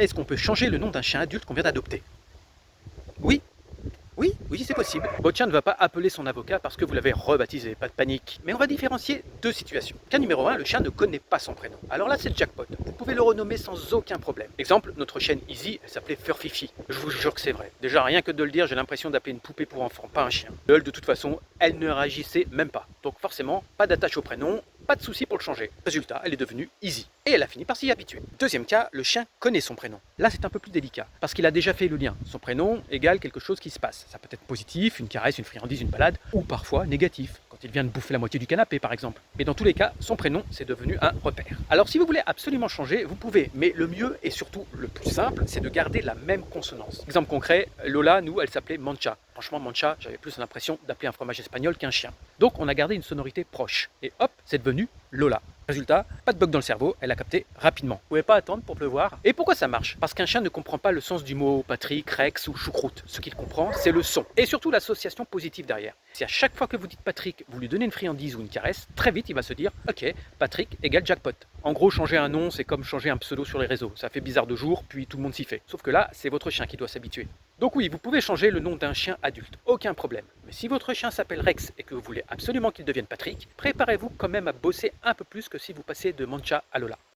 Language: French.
Est-ce qu'on peut changer le nom d'un chien adulte qu'on vient d'adopter? Oui, oui, c'est possible. Votre chien ne va pas appeler son avocat parce que vous l'avez rebaptisé, pas de panique. Mais on va différencier deux situations. Cas numéro 1, le chien ne connaît pas son prénom. Alors là, c'est le jackpot. Vous pouvez le renommer sans aucun problème. Exemple, notre chienne Easy, elle s'appelait Furfifi. Je vous jure que c'est vrai. Déjà, rien que de le dire, j'ai l'impression d'appeler une poupée pour enfants, pas un chien. Elle, de toute façon, elle ne réagissait même pas. Donc forcément, pas d'attache au prénom, pas de souci pour le changer. Résultat, elle est devenue Easy. Et elle a fini par s'y habituer. Deuxième cas, le chien connaît son prénom. Là, c'est un peu plus délicat, parce qu'il a déjà fait le lien. Son prénom égale quelque chose qui se passe. Ça peut être positif, une caresse, une friandise, une balade, ou parfois négatif, quand il vient de bouffer la moitié du canapé par exemple. Mais dans tous les cas, son prénom, c'est devenu un repère. Alors si vous voulez absolument changer, vous pouvez, mais le mieux et surtout le plus simple, c'est de garder la même consonance. Exemple concret, Lola, nous, elle s'appelait Mancha. Franchement, Mancha, j'avais plus l'impression d'appeler un fromage espagnol qu'un chien. Donc on a gardé une sonorité proche. Et hop, c'est devenu Lola. Résultat, pas de bug dans le cerveau, elle a capté rapidement. Vous pouvez pas attendre pour pleuvoir. Et pourquoi ça marche? Parce qu'un chien ne comprend pas le sens du mot Patrick, Rex ou choucroute. Ce qu'il comprend, c'est le son. Et surtout l'association positive derrière. Si à chaque fois que vous dites Patrick, vous lui donnez une friandise ou une caresse, très vite il va se dire ok, Patrick égale jackpot. En gros, changer un nom, c'est comme changer un pseudo sur les réseaux. Ça fait bizarre de jour, puis tout le monde s'y fait. Sauf que là, c'est votre chien qui doit s'habituer. Donc oui, vous pouvez changer le nom d'un chien adulte, aucun problème. Mais si votre chien s'appelle Rex et que vous voulez absolument qu'il devienne Patrick, préparez-vous quand même à bosser un peu plus que si vous passez de Mancha à Lola.